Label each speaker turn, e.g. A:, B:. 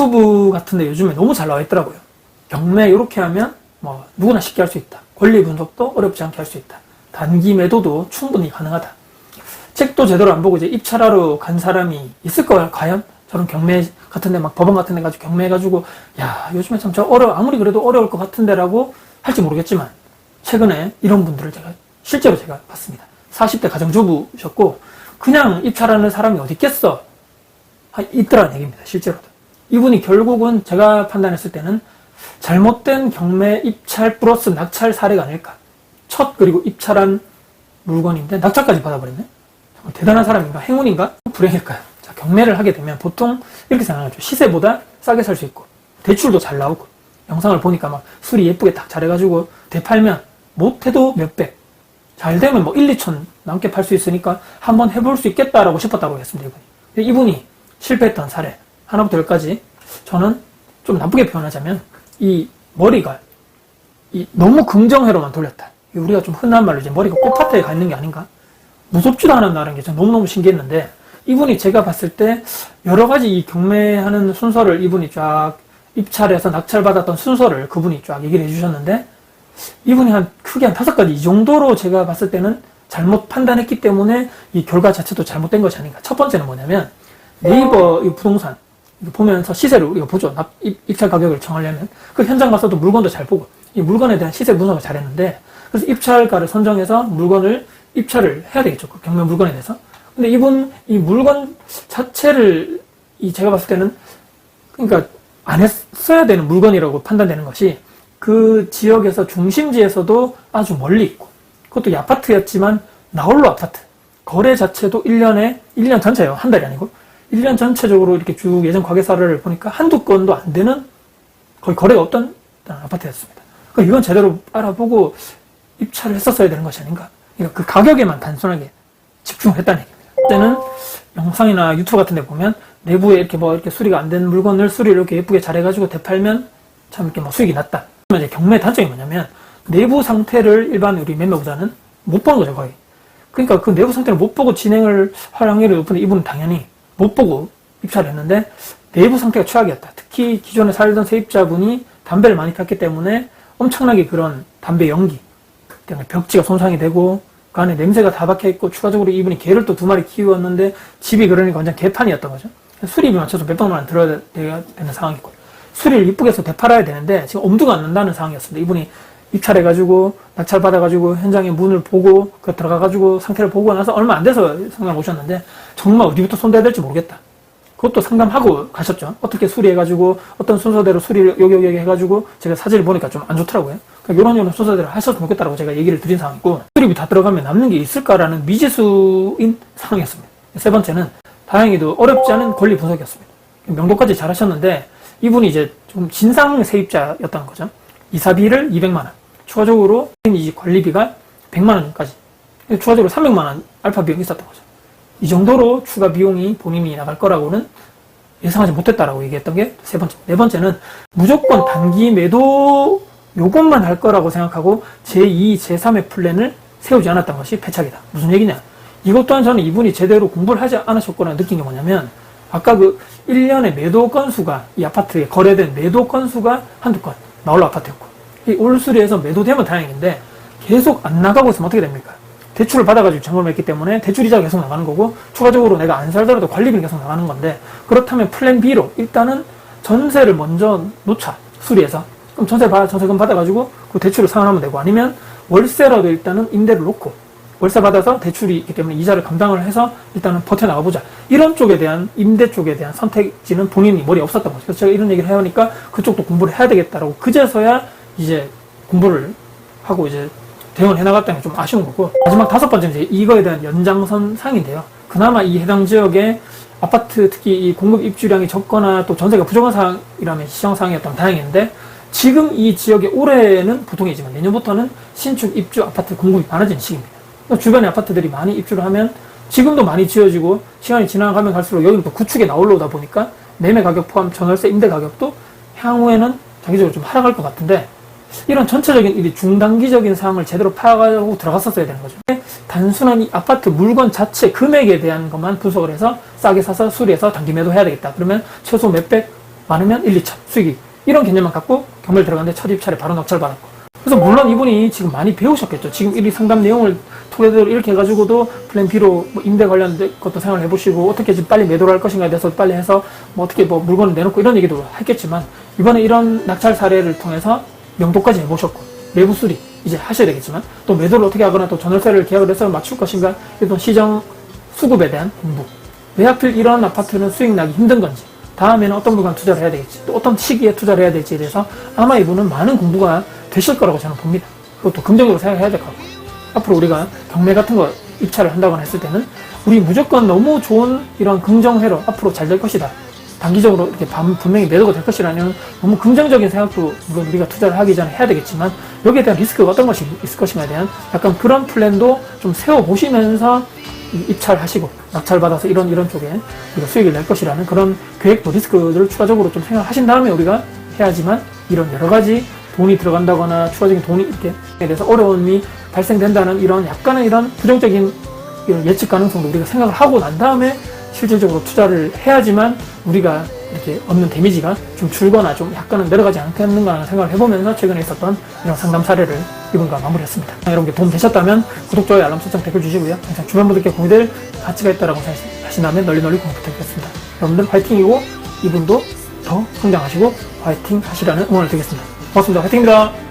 A: 유튜브 같은데 요즘에 너무 잘 나와 있더라고요. 경매 이렇게 하면 뭐 누구나 쉽게 할 수 있다. 권리 분석도 어렵지 않게 할 수 있다. 단기 매도도 충분히 가능하다. 책도 제대로 안 보고 이제 입찰하러 간 사람이 있을까요? 과연? 저런 경매 같은데 막 법원 같은데 가지고 경매해가지고 야 요즘에 참 저 아무리 그래도 어려울 것 같은데라고 할지 모르겠지만 최근에 이런 분들을 실제로 제가 봤습니다. 40대 가정주부셨고 그냥 입찰하는 사람이 어디 있겠어? 있더라는 얘기입니다. 실제로도. 이분이 결국은 제가 판단했을 때는 잘못된 경매 입찰 플러스 낙찰 사례가 아닐까. 그리고 입찰한 물건인데 낙찰까지 받아버렸네. 정말 대단한 사람인가? 행운인가? 불행일까요? 자, 경매를 하게 되면 보통 이렇게 생각하죠. 시세보다 싸게 살 수 있고 대출도 잘 나오고 영상을 보니까 막 수리 예쁘게 딱 잘해가지고 되팔면 못해도 몇백 잘 되면 뭐 1, 2천 넘게 팔 수 있으니까 한번 해볼 수 있겠다라고 싶었다고 했습니다. 이분이 실패했던 사례 하나부터 열까지 저는 좀 나쁘게 표현하자면 이 머리가 너무 긍정회로만 돌렸다. 우리가 좀 흔한 말로 이제 머리가 꽃밭에 가 있는 게 아닌가? 무섭지도 않았다는 게 너무너무 신기했는데 이분이 제가 봤을 때 여러 가지 이 경매하는 순서를 이분이 쫙 입찰해서 낙찰받았던 순서를 그분이 쫙 얘기를 해주셨는데 이분이 크게 한 5가지 이 정도로 제가 봤을 때는 잘못 판단했기 때문에 이 결과 자체도 잘못된 것이 아닌가. 첫 번째는 뭐냐면 네이버 이 부동산 이거 보면서 시세를 우리가 보죠. 입찰 가격을 정하려면 그 현장 가서도 물건도 잘 보고 이 물건에 대한 시세 분석을 잘했는데 그래서 입찰가를 선정해서 물건을 입찰을 해야 되겠죠. 그 경매 물건에 대해서. 근데 이분 이 물건 자체를 제가 봤을 때는 그러니까 안 했어야 되는 물건이라고 판단되는 것이 그 지역에서 중심지에서도 아주 멀리 있고 그것도 이 아파트였지만 나홀로 아파트 거래 자체도 1년 전체예요. 한 달이 아니고 1년 전체적으로 이렇게 쭉 예전 과거사를 보니까 한두 건도 안 되는 거의 거래가 없던 아파트였습니다. 그러니까 이건 제대로 알아보고 입찰을 했었어야 되는 것이 아닌가. 그러니까 그 가격에만 단순하게 집중했다는 얘기입니다. 그때는 영상이나 유튜브 같은 데 보면 내부에 이렇게 수리가 안 된 물건을 수리를 이렇게 예쁘게 잘해가지고 되팔면 참 이렇게 뭐 수익이 났다. 이제 경매 단점이 뭐냐면 내부 상태를 일반 우리 매매보다는 못 보는 거죠, 거의. 그러니까 그 내부 상태를 못 보고 진행을 할 확률이 높은데 이분은 당연히 못 보고 입찰을 했는데 내부 상태가 최악이었다. 특히 기존에 살던 세입자분이 담배를 많이 폈기 때문에 엄청나게 그런 담배 연기 때문에 벽지가 손상이 되고 그 안에 냄새가 다 박혀있고 추가적으로 이분이 개를 또 2마리 키웠는데 집이 그러니까 완전 개판이었던 거죠. 수리비 맞춰서 몇백만 원 들어야 되는 상황이고 수리를 이쁘게 해서 되팔아야 되는데 지금 엄두가 안 난다는 상황이었습니다. 이분이 입찰해가지고 낙찰 받아가지고 현장에 문을 보고 그 들어가가지고 상태를 보고 나서 얼마 안 돼서 상담 오셨는데 정말 어디부터 손대야 될지 모르겠다. 그것도 상담하고 가셨죠. 어떻게 수리해가지고 어떤 순서대로 수리를 여기 해가지고 제가 사진을 보니까 좀 안 좋더라고요. 그러니까 이런 순서대로 하셨으면 좋겠다라고 제가 얘기를 드린 상황이고 수리비 다 들어가면 남는 게 있을까라는 미지수인 상황이었습니다. 세 번째는 다행히도 어렵지 않은 권리 분석이었습니다. 명도까지 잘 하셨는데 이분이 이제 좀 진상 세입자였다는 거죠. 이사비를 200만 원, 추가적으로 이 관리비가 100만 원까지, 추가적으로 300만 원 알파 비용이 있었던 거죠. 이 정도로 추가 비용이 본인이 나갈 거라고는 예상하지 못했다라고 얘기했던 게 세 번째. 네 번째는 무조건 단기 매도 요것만 할 거라고 생각하고 제2, 제3의 플랜을 세우지 않았던 것이 패착이다. 무슨 얘기냐? 이것 또한 저는 이분이 제대로 공부를 하지 않으셨거나 느낀 게 뭐냐면 아까 그 1년에 매도 건수가 이 아파트에 거래된 매도 건수가 한두 건 나홀로 아파트였고 이 올수리에서 매도되면 다행인데 계속 안 나가고 있으면 어떻게 됩니까? 대출을 받아가지고 점검을 했기 때문에 대출 이자가 계속 나가는 거고 추가적으로 내가 안 살더라도 관리비는 계속 나가는 건데 그렇다면 플랜 B로 일단은 전세를 먼저 놓자. 수리해서 그럼 전세금 받아가지고 그 대출을 상환하면 되고 아니면 월세라도 일단은 임대를 놓고 월세 받아서 대출이 있기 때문에 이자를 감당을 해서 일단은 버텨나가보자. 이런 쪽에 대한 임대 쪽에 대한 선택지는 본인이 머리에 없었던 거죠. 그래서 제가 이런 얘기를 해오니까 그쪽도 공부를 해야 되겠다라고 그제서야 이제 공부를 하고 이제 대응을 해나갔다는 게 좀 아쉬운 거고 마지막 5번째는 이제 이거에 대한 연장선 상인데요. 그나마 이 해당 지역에 아파트 특히 이 공급 입주량이 적거나 또 전세가 부족한 상황이라면 시장 상황이었다면 다행인데 지금 이 지역에 올해는 보통이지만 내년부터는 신축 입주 아파트 공급이 많아지는 시기입니다. 주변에 아파트들이 많이 입주를 하면 지금도 많이 지어지고 시간이 지나가면 갈수록 여기는 또 구축에 나올라오다 보니까 매매 가격 포함 전월세 임대 가격도 향후에는 장기적으로 좀 하락할 것 같은데 이런 전체적인 중단기적인 사항을 제대로 파악하고 들어갔었어야 되는 거죠. 단순한 이 아파트 물건 자체 금액에 대한 것만 분석을 해서 싸게 사서 수리해서 단기 매도해야 되겠다. 그러면 최소 몇백, 많으면 1, 2차 수익이 이런 개념만 갖고 경매를 들어갔는데 첫 입찰에 바로 낙찰받았고. 그래서 물론 이분이 지금 많이 배우셨겠죠. 지금 1위 상담 내용을 토대로 이렇게 해가지고도 플랜 B로 뭐 임대 관련된 것도 생각을 해보시고 어떻게 지금 빨리 매도를 할 것인가에 대해서 빨리 해서 뭐 어떻게 뭐 물건을 내놓고 이런 얘기도 했겠지만 이번에 이런 낙찰 사례를 통해서 명도까지 해보셨고 내부 수리 이제 하셔야 되겠지만 또 매도를 어떻게 하거나 또 전월세를 계약을 해서 맞출 것인가 이런 시정 수급에 대한 공부 왜 하필 이런 아파트는 수익 나기 힘든 건지 다음에는 어떤 물건 투자를 해야 되겠지 또 어떤 시기에 투자를 해야 될지에 대해서 아마 이분은 많은 공부가 되실 거라고 저는 봅니다. 그것도 긍정적으로 생각해야 될 것 같고 앞으로 우리가 경매 같은 거 입찰을 한다거나 했을 때는 우리 무조건 너무 좋은 이런 긍정회로 앞으로 잘 될 것이다. 단기적으로 이렇게 분명히 매도가 될 것이라는 너무 긍정적인 생각도 물론 우리가 투자를 하기 전에 해야 되겠지만 여기에 대한 리스크가 어떤 것이 있을 것인가에 대한 약간 그런 플랜도 좀 세워보시면서 입찰하시고 낙찰받아서 이런 쪽에 우리가 수익을 낼 것이라는 그런 계획도 리스크를 추가적으로 좀 생각하신 다음에 우리가 해야지만 이런 여러 가지 돈이 들어간다거나 추가적인 돈이 이렇게 대해서 어려움이 발생된다는 이런 약간의 이런 부정적인 이런 예측 가능성도 우리가 생각을 하고 난 다음에 실질적으로 투자를 해야지만 우리가 이렇게 얻는 데미지가 좀 줄거나 좀 약간은 내려가지 않겠는가 하는 생각을 해보면서 최근에 있었던 이런 상담 사례를 이분과 마무리했습니다. 여러분께 도움 되셨다면 구독, 좋아요, 알람 설정, 댓글 주시고요. 항상 주변 분들께 공유될 가치가 있다라고 생각하신다면 널리 공유 부탁드리겠습니다. 여러분들 화이팅이고 이분도 더 성장하시고 화이팅 하시라는 응원을 드리겠습니다. 고맙습니다. 화이팅입니다.